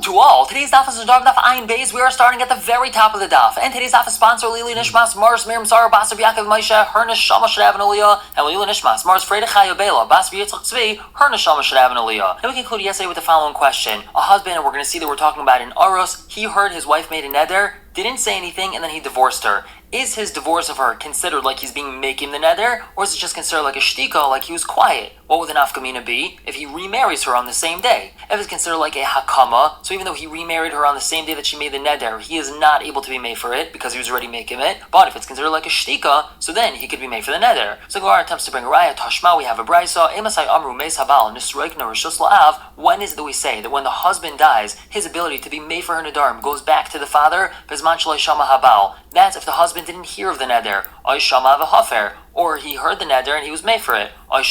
to all. Today's daf is Daf Ayin Beis. We are starting at the very top of the daf. And today's daf is sponsored Lili Nishmas, Mars, Miriam Zara, Basar Yaakov Moshe, her Neshama should have an Aliyah, and Lili Nishmas, Mars, Freda Chaya Bela, Basar Yitzchak Tzvi, her Neshama should have an Aliyah. And we concluded yesterday with the following question. A husband, and we're going to see that we're talking about an Aros, he heard his wife made a neder, didn't say anything, and then he divorced her. Is his divorce of her considered like he's being making the neder, or is it just considered like a shtika, like he was quiet? What would the nafkamina be if he remarries her on the same day? If it's considered like a hakama, so even though he remarried her on the same day that she made the neder, he is not able to be made for it because he was already making it. But if it's considered like a shtika, so then he could be made for the neder. So Gemara attempts to bring a raya. Tashma, we have a brayso. Emasai amru meis habal nisroik no rishus la'av. When is it that we say that when the husband dies, his ability to be made for her nedarim goes back to the father? Bezman shalai shama habal. That's if the husband didn't hear of the neder. Oy shama v'hafer. Or he heard the neder and he was made for it. Or he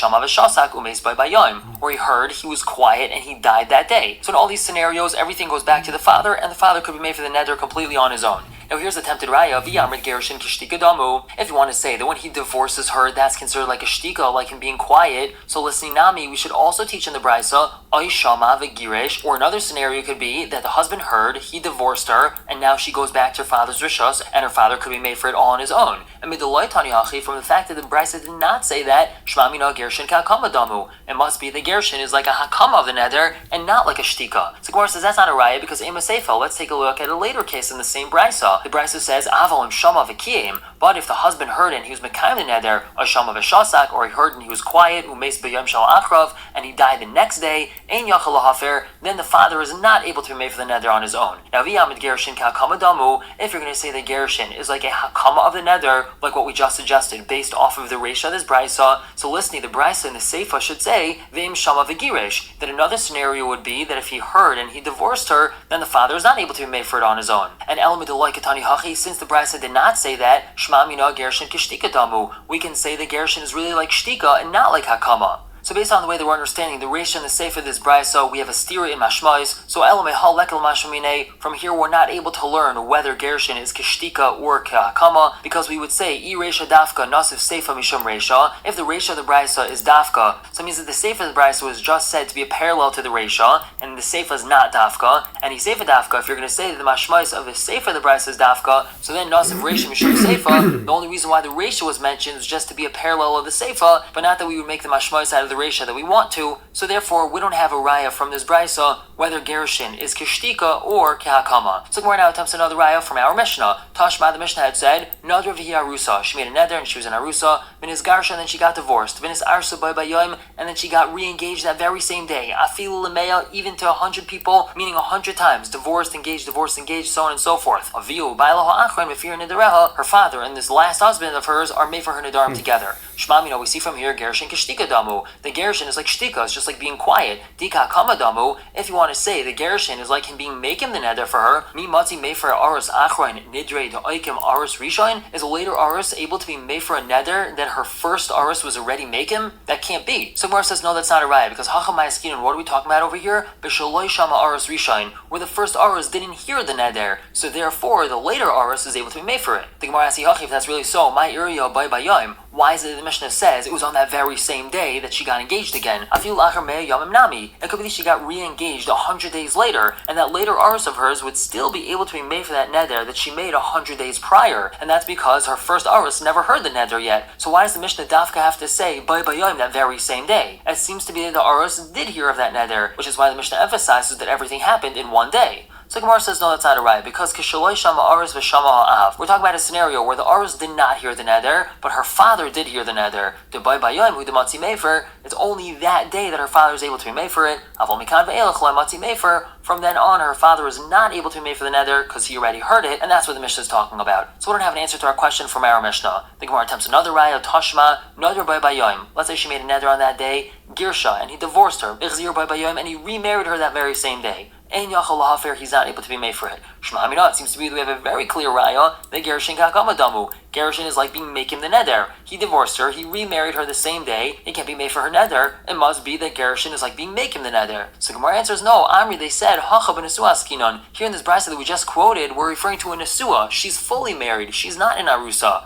heard, he was quiet, and he died that day. So in all these scenarios, everything goes back to the father, and the father could be made for the neder completely on his own. Now here's the tempted raya, v'yamrid gerushin k'shtika damu. If you want to say that when he divorces her, that's considered like a shtika, like him being quiet, so listening nami, we should also teach in the brisa, oy shama v'girish, or another scenario could be that the husband heard, he divorced her, and now she goes back to her father's rishos, and her father could be made for it all on his own. And midolai tanihachi, from the fact that the brisa did not say that, shmamina gershin ka'akama damu. It must be the gershin is like a hakama of the neder, and not like a shtika. So Gemara says that's not a raya because ema seifa. Let's take a look at a later case in the same brisa. The brisa says avalim shama v'kiyim. But if the husband heard and he was mekayim the neder, a shama v'shasak, or he heard and he was quiet, umeis b'yom shal achrav, and he died the next day, ein yachal lahafer, then the father is not able to be made for the neder on his own. Now v'yamid gershin ka'akama damu. If you're going to say the gershin is like a hakama of the neder, like what we just suggested, based off of the reisha of this brisa, so listening, the brisa in the seifa should say v'im shama v'girish. That another scenario would be that if he heard and he divorced her, then the father is not able to be made for it on his own. And elamidulai katani hachi, since the brisa did not say that, shma mina gershin kishtika damu, we can say the gershin is really like shtika and not like hakama. So based on the way that we're understanding the reisha and the sefer of this brayso, we have a stira in mashmais. So elamei hal lekel mashmine. From here, we're not able to learn whether gershin is kishtika or kahakama, because we would say I reisha dafka nasif sefer mishum reisha. If the reisha of the brayso is dafka, so it means that the sefer of the brayso was just said to be a parallel to the reisha, and the sefer is not dafka. And he sefer dafka. If you're going to say that the mashmais of the sefer of the brayso is dafka, so then nasif reisha mishum sefer. The only reason why the reisha was mentioned was just to be a parallel of the sefer, but not that we would make the mashmais out of the reisha that we want to, so therefore we don't have a raya from this brisa whether gerushin is kishtika or kehakama. So Gemara now attempts another raya from our Mishnah. Tashma, the Mishnah had said, Nadra v'hi arusa. She made a neder and she was an arusa. V'nis garsha, and then she got divorced. V'nis arsa baybayim, and then she got re-engaged that very same day. Afilu lemeya, even to 100 people, meaning 100 times. Divorced, engaged, so on and so forth. Aviu bailaha achron v'fir nidareha. Her father and this last husband of hers are made for her nidarim together. Shma, we see from here gerushin kishtika damu. The gerushin is like shtika, it's just like being quiet. Dika kamadamu, if you want to say the gerushin is like him being making the neder for her, mi matzi made for aros achroin nidre to oikim aros rishon, is a later aros able to be made for a neder that her first aros was already making? That can't be. So Gemara says no, that's not a raya, because hachamai skinon, what are we talking about over here? B'shaloi shama aros rishon, where the first aros didn't hear the neder, so therefore the later aros is able to be made for it. The Gemara asks, if that's really so, my area by bayim, why is it that the Mishnah says it was on that very same day that she got engaged again? It could be that she got re-engaged 100 days later, and that later aros of hers would still be able to be made for that neder that she made 100 days prior, and that's because her first aros never heard the neder yet. So why does the Mishnah dafka have to say by bayom that very same day? It seems to be that the aros did hear of that neder, which is why the Mishnah emphasizes that everything happened in one day. So Gemara says, no, that's not a raya, because kishaloi shama aros v'shama ha'av. We're talking about a scenario where the aros did not hear the neder, but her father did hear the neder. Debai bayom hu dematzi mefer. It's only that day that her father is able to be made for it. Aval mikan ve'elach lo matzi mefer. From then on, her father is not able to be made for the neder because he already heard it, and that's what the Mishnah is talking about. So we don't have an answer to our question from our Mishnah. The Gemara attempts another raya, tashma, nadr by bayom. Let's say she made a neder on that day, girsha, and he divorced her, ichzir by bayom, and he remarried her that very same day. Ein yachal lahafer, he's not able to be made for it. Shema Mina, it seems to be that we have a very clear raya that Gerushin Kakama Damu. Gerushin is like being making the neder. He divorced her, he remarried her the same day, it can't be made for her neder. It must be that Gerushin is like being making the neder. So Gemara answers no. Amri, they said, Hacha b'nesua askinon. Here in this brisa that we just quoted, we're referring to a nesua. She's fully married, she's not in arusa.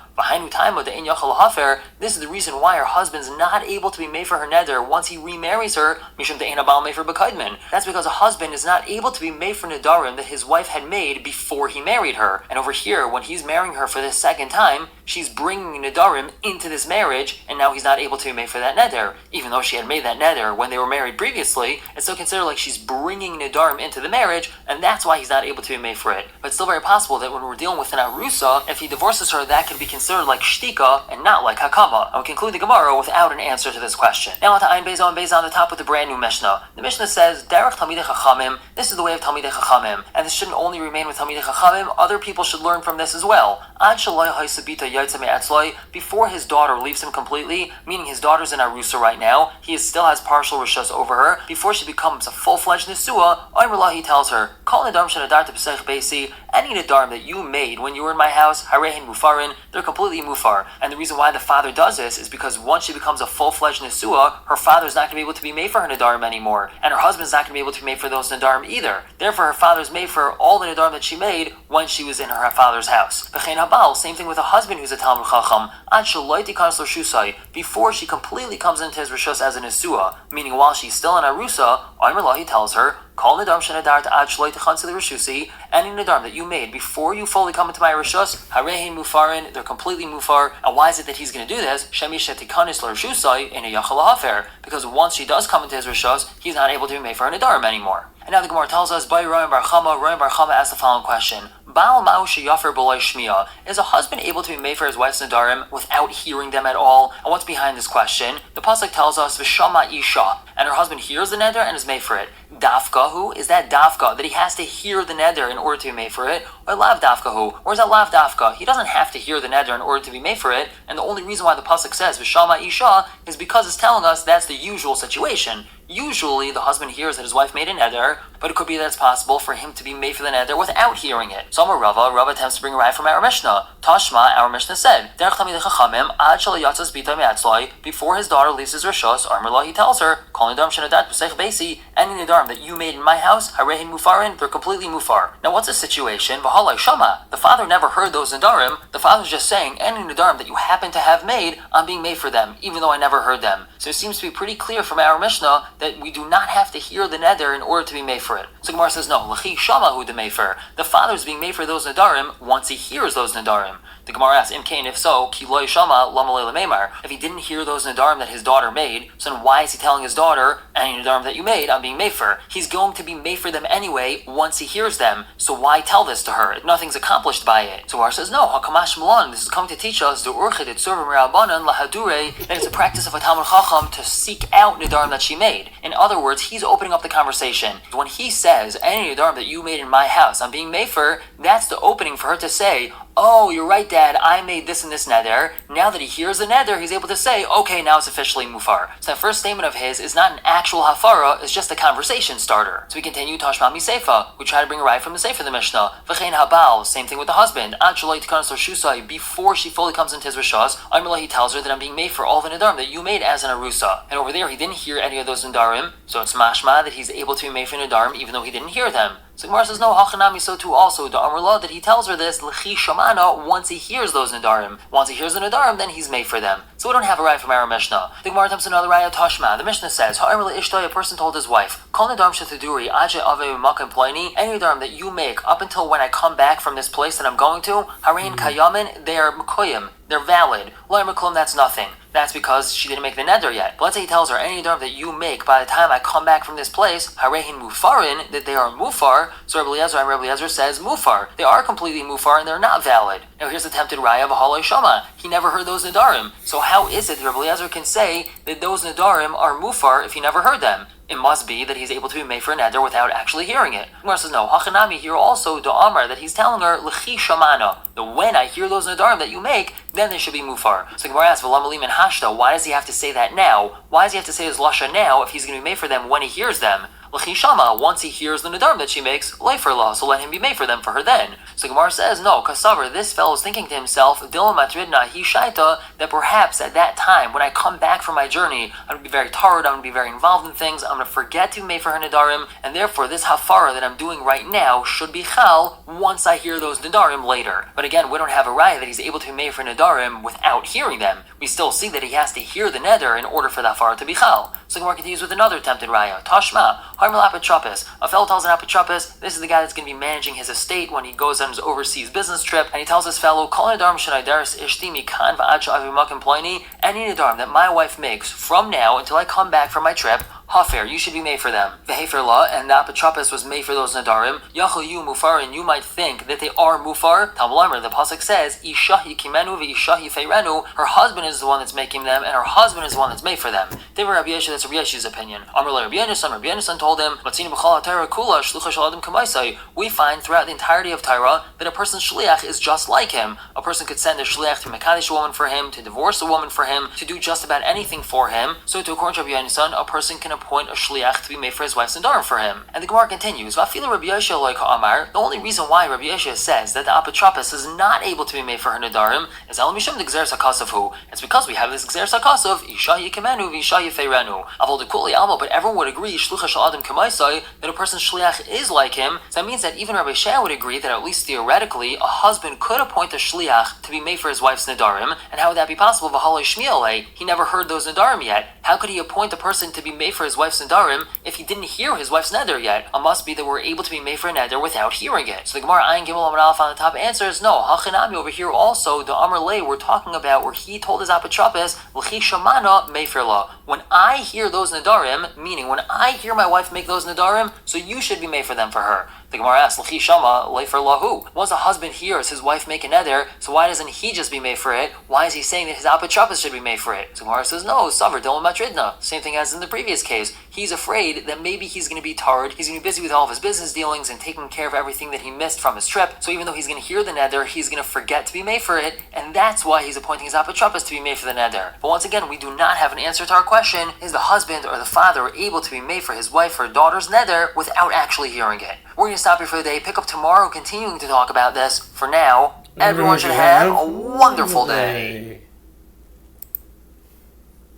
This is the reason why her husband's not able to be made for her neder once he remarries her. That's because a husband is not able to be made for nedarim that his wife had made before he married her. And over here, when he's marrying her for the second time, she's bringing nedarim into this marriage, and now he's not able to be made for that neder. Even though she had made that neder when they were married previously, it's still considered like she's bringing nedarim into the marriage, and that's why he's not able to be made for it. But it's still very possible that when we're dealing with an arusa, if he divorces her, that can be considered like shtika and not like hakama. And we conclude the Gemara without an answer to this question. Now on to Ayin Beis on the top with the brand new Mishnah. The Mishnah says, Derech Talmidei Chachamim, this is the way of Talmidei Chachamim, and this shouldn't only remain with Talmidei Chachamim, other people should learn from this as well. Ad Shaloi Haisabita Yaitza Me'atzloi, before his daughter leaves him completely, meaning his daughter's in Arusa right now, he still has partial rishus over her, before she becomes a full-fledged Nesua, Omer Lah, he tells her, Kol Nedarim Shenadarta B'Seich Beisi, any Nedarim that you made when you were in my house, Harehin Mufarin, they're completely mufar. And the reason why the father does this is because once she becomes a full-fledged Nesua, her father's not going to be able to be made for her Nedarim anymore, and her husband's not going to be able to be made for those Nedarim either. Therefore, her father's made for all the Nedarim that she made when she was in her father's house. V'chein habal, same thing with a husband who's a Talmud Chacham, ad shaloi tikanas l'shusai, before she completely comes into his rishus as a Nesua, meaning while she's still in Arusa, Omer Lah, he tells her, Kol nedarim shenadart ad shloi techansi l'rishusi, any nedarim that you made before you fully come into my rishus, harehin mufarin, they're completely mufar. And why is it that he's going to do this? Shemi shetikanis l'rishusai in a yachal hafer, because once she does come into his rishus, he's not able to be made for a nedarim anymore. And now the Gemara tells us, by Ryan Bar Chama asked the following question. Baal ma'u sheyafer b'loi shmiya. Is a husband able to be made for his wife's nedarim without hearing them at all? And what's behind this question? The pasuk tells us, v'shama isha, and her husband hears the neder and is made for it. Dafka, is that dafka, that he has to hear the neder in order to be made for it? Or lav dafka, or is that lav dafka? He doesn't have to hear the neder in order to be made for it, and the only reason why the pasuk says v'shama isha is because it's telling us that's the usual situation. Usually, the husband hears that his wife made a neder, but it could be that it's possible for him to be made for the neder without hearing it. So Rava attempts to bring a right from our Mishnah. Tashma, our Mishnah said, Derech Talmidei Chachamim, ad shelo yatzas bita me'atzloi, before his daughter leaves his rishos, Omer Lah, he tells her, Kol nedarim shenadat b'seich beisi, any nedarim that you made in my house, harehin mufarin, they're completely mufar. Now what's the situation? V'halai shama, the father never heard those nedarim, the father's just saying, any nedarim that you happen to have made, I'm being made for them, even though I never heard them. So it seems to be pretty clear from our Mishnah that we do not have to hear the neder in order to be made for it. So Gemara says no, l'chi shama hu de mefer. The father is being made for those nedarim once he hears those nedarim. The Gemara asks, Imkain, if so, ki lo yishama lama le lememar. If he didn't hear those nedarim that his daughter made, so then why is he telling his daughter, any nedarim that you made, I'm being made for? He's going to be made for them anyway once he hears them, so why tell this to her? Nothing's accomplished by it. So Gemara says, no, hakamash malan, this is coming to teach us, the urchid et survim rabbanan lahadure, that it's a practice of a Talmud Chacham to seek out nedarim that she made. In other words, he's opening up the conversation. When he says, any nedarim that you made in my house, I'm being made for, that's the opening for her to say, oh, you're right, Dad, I made this and this neder. Now that he hears the neder, he's able to say, okay, now it's officially mufar. So that first statement of his is not an actual hafara, it's just a conversation starter. So we continue, Tashma mi seifa. We try to bring a right from the seifa of the Mishnah. V'chein habal, same thing with the husband. Ad shaloi tikanas l'shusai, before she fully comes into his rishas, Omer Lah, he tells her that I'm being made for all the nedarim that you made as an arusa. And over there, he didn't hear any of those nedarim, so it's mashma that he's able to be made for nedarim even though he didn't hear them. So Gemara says, no, hachanami, so too also, the Amr Lah, that he tells her this, l'chi shamana, once he hears those nedarim. Once he hears the nedarim, then he's made for them. So we don't have a right from our Mishnah. The Gemara attempts another right, Tashma. The Mishnah says, ha'amr le'ishtoi, a person told his wife, kol nedarim shetaduri, aje ave makan ploini, any nedarim that you make up until when I come back from this place that I'm going to, harein kayamin, they are mkoyim, they're valid. Lo yamaklum, that's nothing. That's because she didn't make the neder yet. But let's say he tells her, any nedarim that you make by the time I come back from this place, harehin mufarin, that they are mufar. So Rabbi Eliezer says mufar. They are completely mufar and they're not valid. Now here's the tempted raya of a haloi shama. He never heard those nedarim. So how is it that Rabbi Eliezer can say that those nedarim are mufar if he never heard them? It must be that he's able to be made for a neder without actually hearing it. Gemara says no. Hachanami, here also the Amar, that he's telling her l'chi shamana, that when I hear those nedarim that you make, then they should be mufar. So Gemara asks, v'lam alim and hashta, why does he have to say that now? Why does he have to say his lasha now if he's going to be made for them when he hears them? L'chishama, once he hears the nedarim that she makes, leifer la, so let him be made for them for her then. So Gemara says, no, kasavar, this fellow is thinking to himself, Dilma matridna hi shaita, that perhaps at that time, when I come back from my journey, I'm going to be very tired, I'm going to be very involved in things, I'm going to forget to be made for her nedarim, and therefore this hafara that I'm doing right now should be chal once I hear those nedarim later. But again, we don't have a raya that he's able to be made for nedarim without hearing them. We still see that he has to hear the neder in order for the hafara to be chal. So Gemara continues with another tempted raya. Tashma, harmel apotropos. A fellow tells an apotropos, this is the guy that's going to be managing his estate when he goes on his overseas business trip, and he tells this fellow, Kol nedarim shenaidaris ishti mikan va'ad sha'avi makim ploini, any nedarim that my wife makes from now until I come back from my trip, hafer, you should be made for them. Vehefer la, and the apotropos was made for those nedarim. Yachal yu mufar, and you might think that they are mufar. Talmud Lamar, the pasuk says, Isha yikimenu ve'isha yifeirenu. Her husband is the one that's making them, and her husband is the one that's made for them. They were Rabbi Yeshua, that's Rabbi Yeshua's opinion. Amar le Rabbi Yenusan told him, Matzini b'chol ha'Torah kula shlucha shel adam kamaisai. We find throughout the entirety of Torah that a person's shliach is just like him. A person could send a shliach to mekadesh a woman for him, to divorce a woman for him, to do just about anything for him. So to according to Rabbi Yenusan, a person can appoint a shliach to be made for his wife's nedarim for him. And the Gemara continues, Vafila Rabbi Yeshua like Amar, the only reason why Rabbi Yeshua says that the apotropos is not able to be made for her nedarim is Elam Mishum the Gzeres HaKasav Hu. It's because we have this Gzeres HaKasav, Isha Yikemenu v'Isha Yifeirenu. Avol dekuli alma, but everyone would agree, Shlucha Shel Adam Kamaisai, that a person's shliach is like him. So that means that even Rabbi Shea would agree that at least theoretically, a husband could appoint a shliach to be made for his wife's nedarim. And how would that be possible? V'halei Shmielei, he never heard those nedarim yet. How could he appoint a person to be made for his wife's nedarim if he didn't hear his wife's neder yet? It must be that we're able to be made for a neder without hearing it. So the Gemara Ayin Gimel Amar Aleph on the top answers, no. Hachinami over here also, the Amar Lei we're talking about where he told his apotropos, L'chi shamana mefer la. When I hear those nedarim, meaning when I hear my wife make those nedarim, so you should be made for them for her. The Gemara asks, L'chi shama leifer lahu. Once a husband hears his wife make a neder, so why doesn't he just be made for it? Why is he saying that his apotropos should be made for it? So Gemara says, no, savar dilma matridna. Same thing as in the previous case. He's afraid that maybe he's going to be tired, he's going to be busy with all of his business dealings and taking care of everything that he missed from his trip. So even though he's going to hear the neder, he's going to forget to be made for it, and that's why he's appointing his apotropos to be made for the neder. But once again, we do not have an answer to our question, is the husband or the father able to be made for his wife or daughter's neder without actually hearing it? We're going to stop here for the day, pick up tomorrow continuing to talk about this. For now, everyone should have a wonderful day.